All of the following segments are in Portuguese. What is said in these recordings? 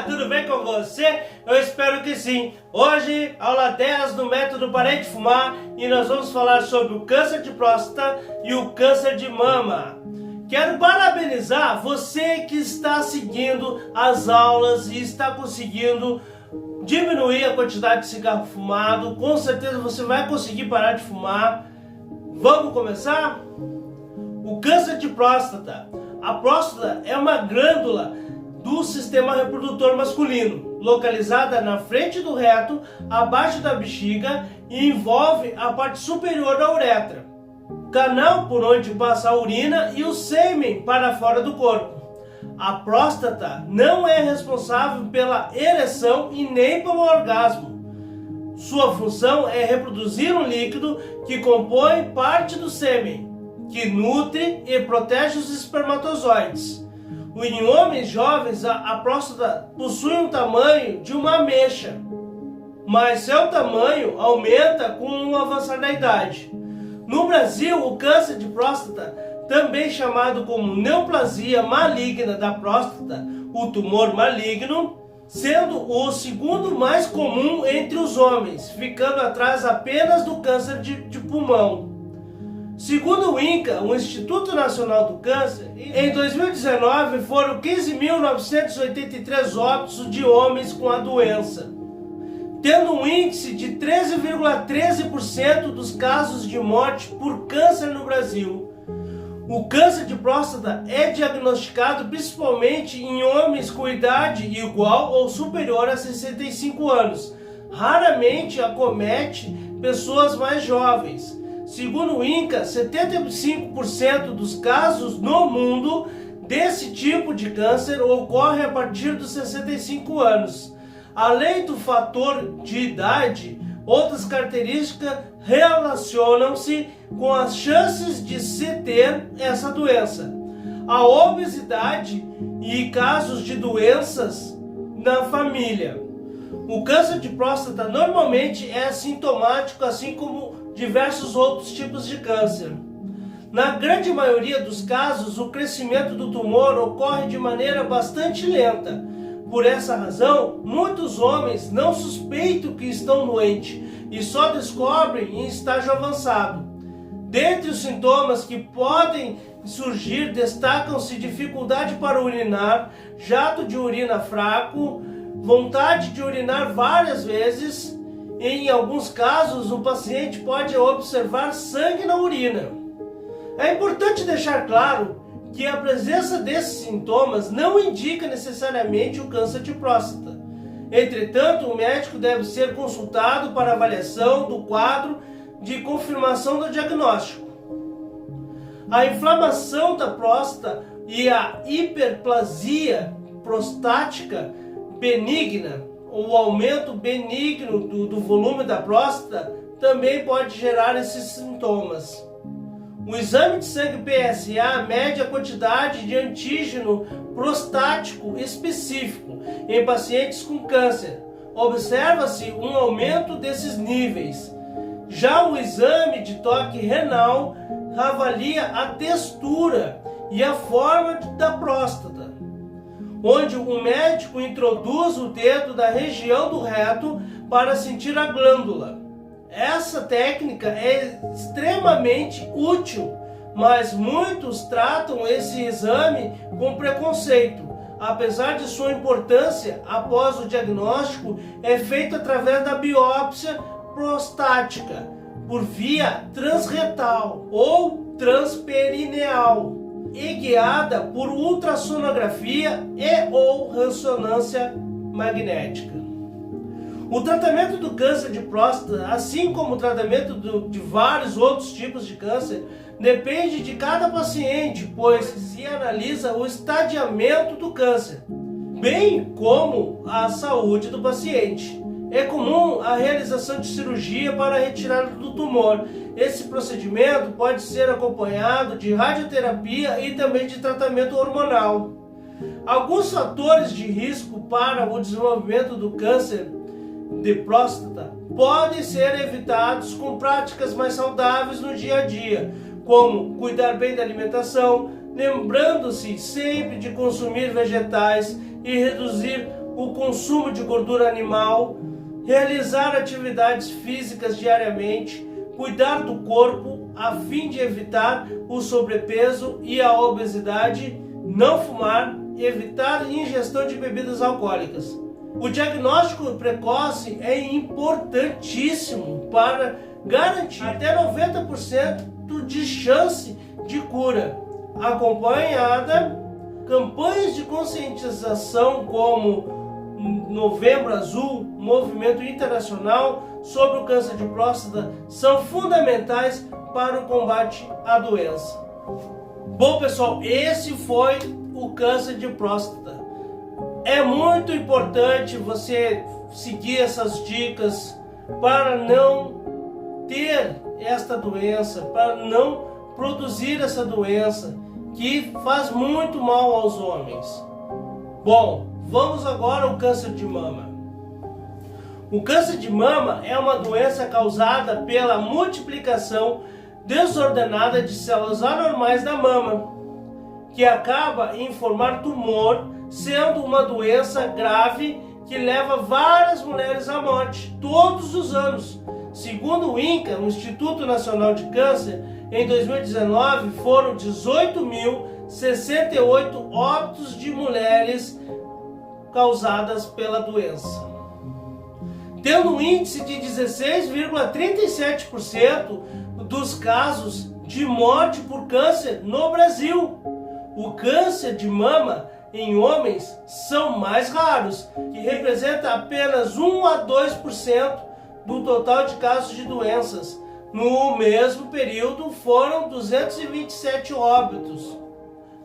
tudo bem com você? Eu espero que sim. Hoje, aula 10 do método Parei de Fumar e nós vamos falar sobre o câncer de próstata e o câncer de mama. Quero parabenizar você que está seguindo as aulas e está conseguindo diminuir a quantidade de cigarro fumado. Com certeza você vai conseguir parar de fumar. Vamos começar? O câncer de próstata. A próstata é uma glândula do sistema reprodutor masculino, localizada na frente do reto, abaixo da bexiga e envolve a parte superior da uretra, canal por onde passa a urina e o sêmen para fora do corpo. A próstata não é responsável pela ereção e nem pelo orgasmo. Sua função é reproduzir um líquido que compõe parte do sêmen, que nutre e protege os espermatozoides. Em homens jovens, a próstata possui um tamanho de uma ameixa, mas seu tamanho aumenta com o avançar da idade. No Brasil, o câncer de próstata, também chamado como neoplasia maligna da próstata, o tumor maligno, sendo o segundo mais comum entre os homens, ficando atrás apenas do câncer de pulmão. Segundo o INCA, o Instituto Nacional do Câncer, em 2019 foram 15.983 óbitos de homens com a doença, tendo um índice de 13,13% dos casos de morte por câncer no Brasil. O câncer de próstata é diagnosticado principalmente em homens com idade igual ou superior a 65 anos. Raramente acomete pessoas mais jovens. Segundo o INCA, 75% dos casos no mundo desse tipo de câncer ocorre a partir dos 65 anos. Além do fator de idade, outras características relacionam-se com as chances de se ter essa doença. A obesidade e casos de doenças na família. O câncer de próstata normalmente é assintomático, assim como diversos outros tipos de câncer. Na grande maioria dos casos, o crescimento do tumor ocorre de maneira bastante lenta. Por essa razão, muitos homens não suspeitam que estão doentes e só descobrem em estágio avançado. Dentre os sintomas que podem surgir, destacam-se dificuldade para urinar, jato de urina fraco, vontade de urinar várias vezes. Em alguns casos, o paciente pode observar sangue na urina. É importante deixar claro que a presença desses sintomas não indica necessariamente o câncer de próstata. Entretanto, o médico deve ser consultado para avaliação do quadro de confirmação do diagnóstico. A inflamação da próstata e a hiperplasia prostática benigna, o aumento benigno do volume da próstata também pode gerar esses sintomas. O exame de sangue PSA mede a quantidade de antígeno prostático específico em pacientes com câncer. Observa-se um aumento desses níveis. Já o exame de toque renal avalia a textura e a forma da próstata, onde o médico introduz o dedo da região do reto para sentir a glândula. Essa técnica é extremamente útil, mas muitos tratam esse exame com preconceito. Apesar de sua importância, após o diagnóstico, é feito através da biópsia prostática, por via transretal ou transperineal, e guiada por ultrassonografia e ou ressonância magnética. O tratamento do câncer de próstata, assim como o tratamento de vários outros tipos de câncer, depende de cada paciente, pois se analisa o estadiamento do câncer, bem como a saúde do paciente. É comum a realização de cirurgia para a retirada do tumor. Esse procedimento pode ser acompanhado de radioterapia e também de tratamento hormonal. Alguns fatores de risco para o desenvolvimento do câncer de próstata podem ser evitados com práticas mais saudáveis no dia a dia, como cuidar bem da alimentação, lembrando-se sempre de consumir vegetais e reduzir o consumo de gordura animal, realizar atividades físicas diariamente, cuidar do corpo a fim de evitar o sobrepeso e a obesidade, não fumar, evitar ingestão de bebidas alcoólicas. O diagnóstico precoce é importantíssimo para garantir até 90% de chance de cura, acompanhada campanhas de conscientização como Novembro Azul, movimento internacional sobre o câncer de próstata, são fundamentais para o combate à doença. Bom, pessoal, esse foi o câncer de próstata. É muito importante você seguir essas dicas para não ter esta doença, para não produzir essa doença que faz muito mal aos homens. Bom, vamos agora ao câncer de mama. O câncer de mama é uma doença causada pela multiplicação desordenada de células anormais da mama, que acaba em formar tumor, sendo uma doença grave que leva várias mulheres à morte todos os anos. Segundo o INCA, o Instituto Nacional de Câncer, em 2019 foram 18.068 óbitos de mulheres causadas pela doença, tendo um índice de 16,37% dos casos de morte por câncer no Brasil. O câncer de mama em homens são mais raros, que representa apenas 1 a 2% do total de casos de doenças. No mesmo período foram 227 óbitos.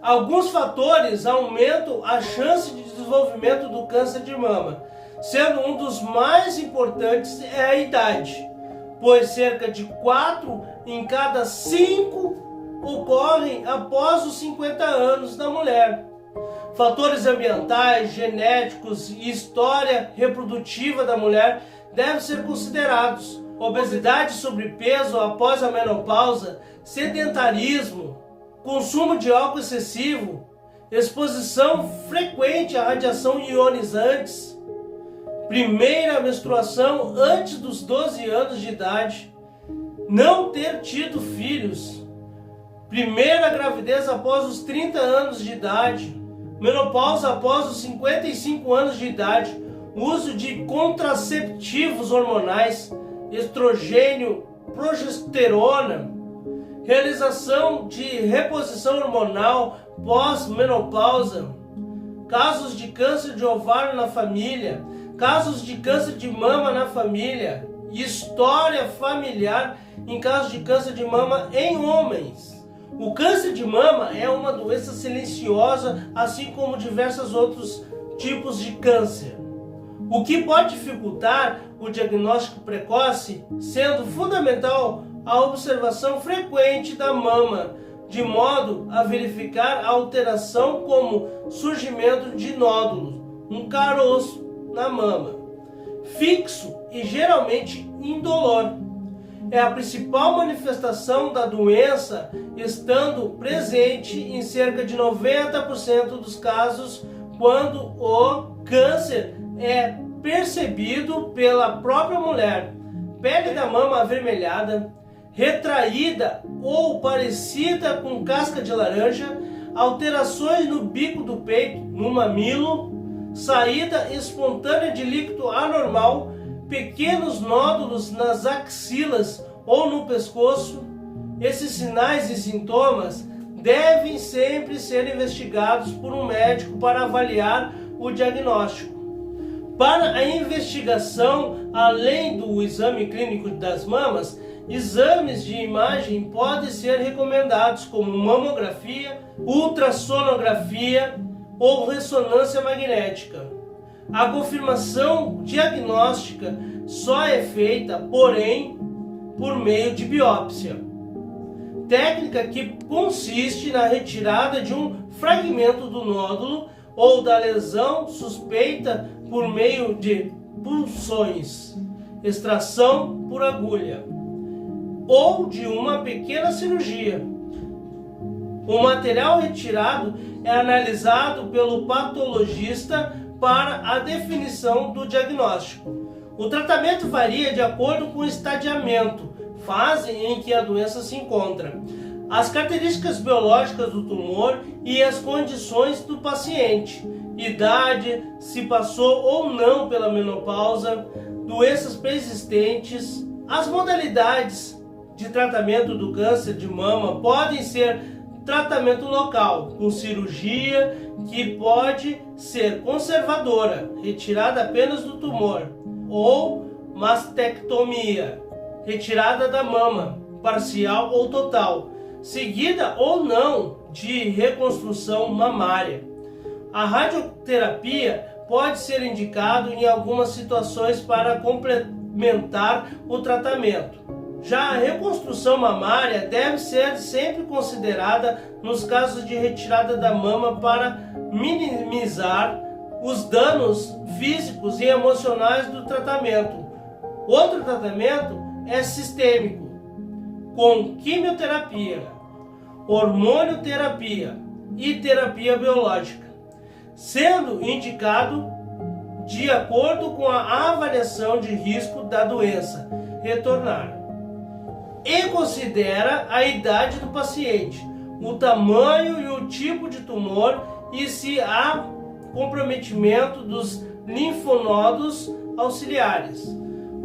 Alguns fatores aumentam a chance de desenvolvimento do câncer de mama, sendo um dos mais importantes é a idade, pois cerca de 4 em cada 5 ocorrem após os 50 anos da mulher. Fatores ambientais, genéticos e história reprodutiva da mulher devem ser considerados. Obesidade e sobrepeso após a menopausa, sedentarismo, consumo de álcool excessivo, exposição frequente à radiação ionizantes, primeira menstruação antes dos 12 anos de idade, não ter tido filhos, primeira gravidez após os 30 anos de idade, menopausa após os 55 anos de idade, uso de contraceptivos hormonais, estrogênio, progesterona, realização de reposição hormonal pós-menopausa, casos de câncer de ovário na família, casos de câncer de mama na família, história familiar em caso de câncer de mama em homens. O câncer de mama é uma doença silenciosa, assim como diversos outros tipos de câncer, o que pode dificultar o diagnóstico precoce, sendo fundamental a observação frequente da mama, de modo a verificar a alteração como surgimento de nódulos, um caroço na mama, fixo e geralmente indolor. É a principal manifestação da doença, estando presente em cerca de 90% dos casos quando o câncer é percebido pela própria mulher. Pele da mama avermelhada, retraída ou parecida com casca de laranja, alterações no bico do peito, no mamilo, saída espontânea de líquido anormal, pequenos nódulos nas axilas ou no pescoço. Esses sinais e sintomas devem sempre ser investigados por um médico para avaliar o diagnóstico. Para a investigação, além do exame clínico das mamas, exames de imagem podem ser recomendados como mamografia, ultrassonografia ou ressonância magnética. A confirmação diagnóstica só é feita, porém, por meio de biópsia, técnica que consiste na retirada de um fragmento do nódulo ou da lesão suspeita por meio de punções, extração por agulha ou de uma pequena cirurgia. O material retirado é analisado pelo patologista para a definição do diagnóstico. O tratamento varia de acordo com o estadiamento, fase em que a doença se encontra, as características biológicas do tumor e as condições do paciente, idade, se passou ou não pela menopausa, doenças pré-existentes. As modalidades de tratamento do câncer de mama podem ser tratamento local, com cirurgia, que pode ser conservadora, retirada apenas do tumor, ou mastectomia, retirada da mama, parcial ou total, seguida ou não de reconstrução mamária. A radioterapia pode ser indicado em algumas situações para complementar o tratamento. Já a reconstrução mamária deve ser sempre considerada nos casos de retirada da mama para minimizar os danos físicos e emocionais do tratamento. Outro tratamento é sistêmico, com quimioterapia, hormonioterapia e terapia biológica, sendo indicado de acordo com a avaliação de risco da doença retornar. E considera a idade do paciente, o tamanho e o tipo de tumor e se há comprometimento dos linfonodos auxiliares.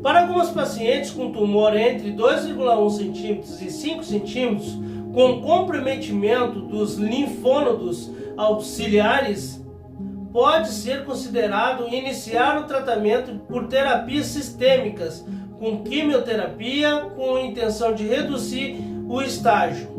Para algumas pacientes com tumor entre 2,1 cm e 5 cm, com comprometimento dos linfônodos auxiliares, pode ser considerado iniciar o tratamento por terapias sistêmicas, com quimioterapia, com a intenção de reduzir o estágio.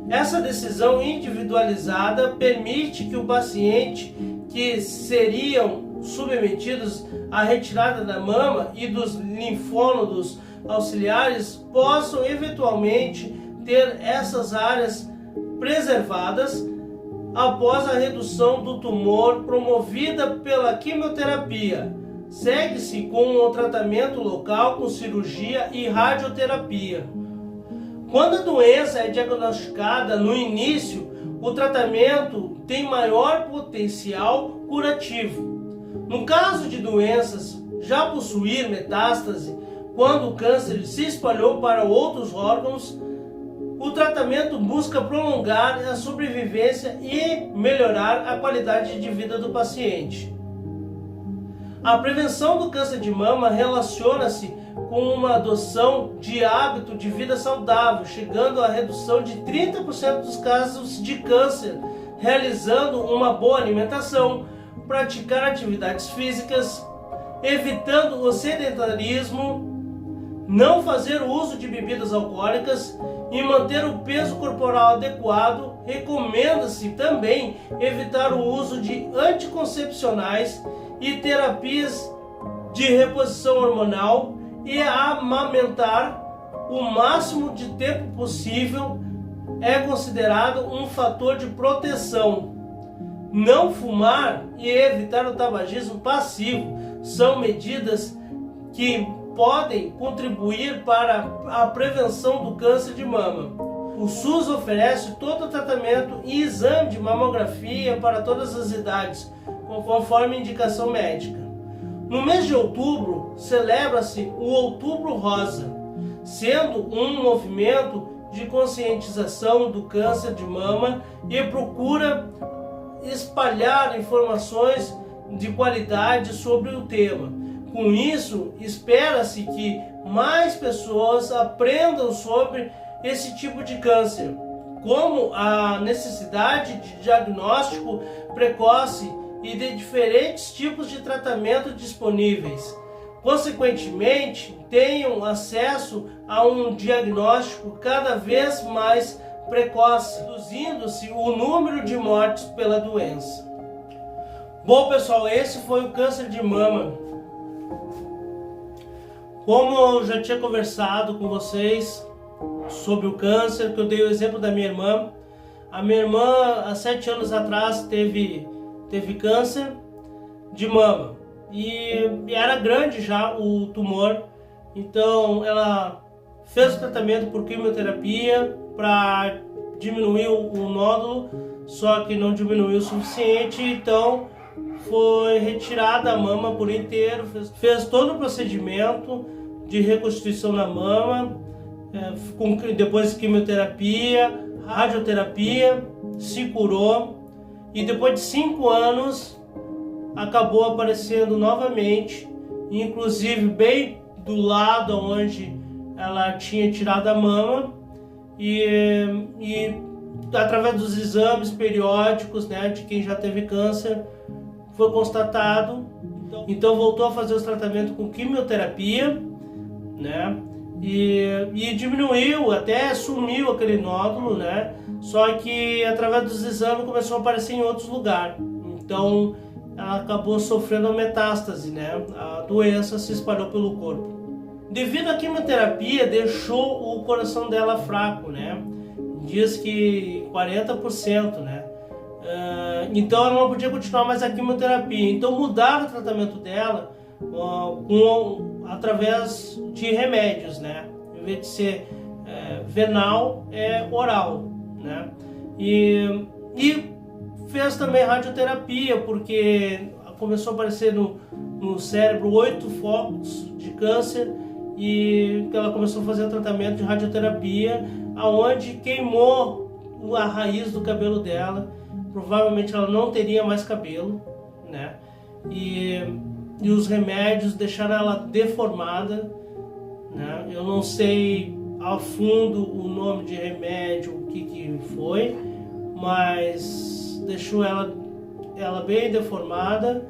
Essa decisão individualizada permite que o paciente que seriam submetidos à retirada da mama e dos linfônodos auxiliares possam eventualmente ter essas áreas preservadas após a redução do tumor promovida pela quimioterapia. Segue-se com o tratamento local com cirurgia e radioterapia. Quando a doença é diagnosticada no início, o tratamento tem maior potencial curativo. No caso de doenças já possuir metástase, quando o câncer se espalhou para outros órgãos, o tratamento busca prolongar a sobrevivência e melhorar a qualidade de vida do paciente. A prevenção do câncer de mama relaciona-se com uma adoção de hábito de vida saudável, chegando à redução de 30% dos casos de câncer, realizando uma boa alimentação, praticar atividades físicas, evitando o sedentarismo, não fazer uso de bebidas alcoólicas e manter o peso corporal adequado. Recomenda-se também evitar o uso de anticoncepcionais e terapias de reposição hormonal e amamentar o máximo de tempo possível é considerado um fator de proteção. Não fumar e evitar o tabagismo passivo são medidas que podem contribuir para a prevenção do câncer de mama. O SUS oferece todo o tratamento e exame de mamografia para todas as idades, conforme indicação médica. No mês de outubro, celebra-se o Outubro Rosa, sendo um movimento de conscientização do câncer de mama e procura espalhar informações de qualidade sobre o tema. Com isso, espera-se que mais pessoas aprendam sobre esse tipo de câncer, como a necessidade de diagnóstico precoce e de diferentes tipos de tratamento disponíveis. Consequentemente, tenham acesso a um diagnóstico cada vez mais precoce, reduzindo-se o número de mortes pela doença. Bom, pessoal, esse foi o câncer de mama. Como eu já tinha conversado com vocês sobre o câncer, que eu dei o exemplo da minha irmã. A minha irmã, há 7 anos atrás, teve câncer de mama. E era grande já o tumor. Então, ela fez o tratamento por quimioterapia para diminuir o nódulo, só que não diminuiu o suficiente. Então, foi retirada a mama por inteiro, fez todo o procedimento de reconstituição na mama, depois de quimioterapia, radioterapia, se curou e depois de 5 anos acabou aparecendo novamente, inclusive bem do lado onde ela tinha tirado a mama e através dos exames periódicos, né, de quem já teve câncer, foi constatado. Então voltou a fazer os tratamentos com quimioterapia, né, e diminuiu, até sumiu aquele nódulo, né, só que através dos exames começou a aparecer em outros lugares. Então ela acabou sofrendo a metástase, né, a doença se espalhou pelo corpo. Devido à quimioterapia, deixou o coração dela fraco, né? Diz que 40%, né? Então ela não podia continuar mais a quimioterapia. Então mudaram o tratamento dela através de remédios, né? Em vez de ser venal, é oral, né? E fez também radioterapia, porque começou a aparecer no cérebro 8 focos de câncer, e ela começou a fazer o tratamento de radioterapia, aonde queimou a raiz do cabelo dela. Provavelmente ela não teria mais cabelo, né? E os remédios deixaram ela deformada, né? Eu não sei a fundo o nome de remédio, o que foi, mas deixou ela bem deformada,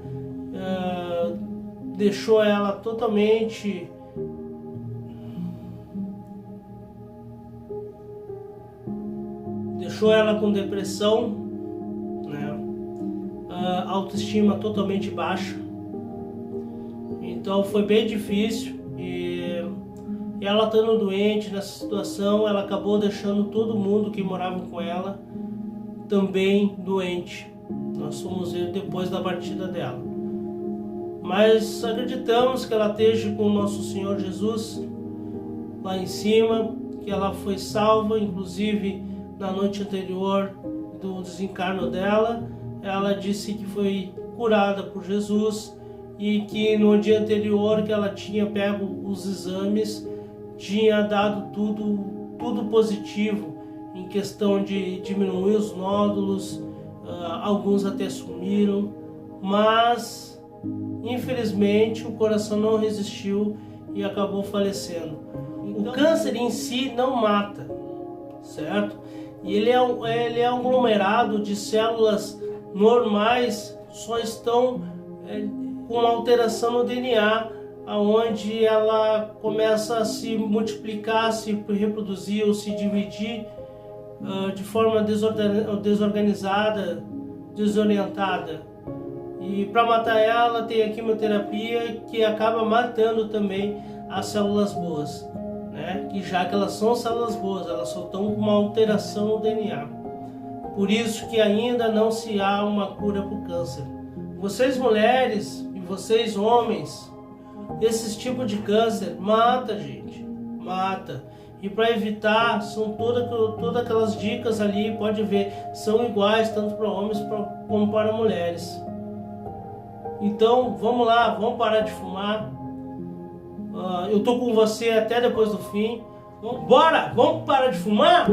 deixou ela totalmente com depressão, né? Autoestima totalmente baixa. Então foi bem difícil, e ela estando doente nessa situação, ela acabou deixando todo mundo que morava com ela também doente. Nós fomos ver depois da partida dela. Mas acreditamos que ela esteja com o nosso Senhor Jesus lá em cima, que ela foi salva. Inclusive na noite anterior do desencarno dela, ela disse que foi curada por Jesus, e que no dia anterior que ela tinha pego os exames, tinha dado tudo positivo em questão de diminuir os nódulos, alguns até sumiram, mas infelizmente o coração não resistiu e acabou falecendo. O câncer em si não mata, certo? E ele é aglomerado de células normais, só estão com alteração no DNA, onde ela começa a se multiplicar, se reproduzir ou se dividir de forma desorganizada, desorientada. E para matar ela tem a quimioterapia, que acaba matando também as células boas, né? Que já que elas são células boas, elas só estão com uma alteração no DNA. Por isso que ainda não se há uma cura para o câncer. Vocês mulheres e vocês homens, esses tipos de câncer mata, gente, mata. E para evitar, são todas aquelas dicas ali, pode ver, são iguais tanto para homens como para mulheres. Então vamos lá, vamos parar de fumar. Eu tô com você até depois do fim. Bora, vamos parar de fumar?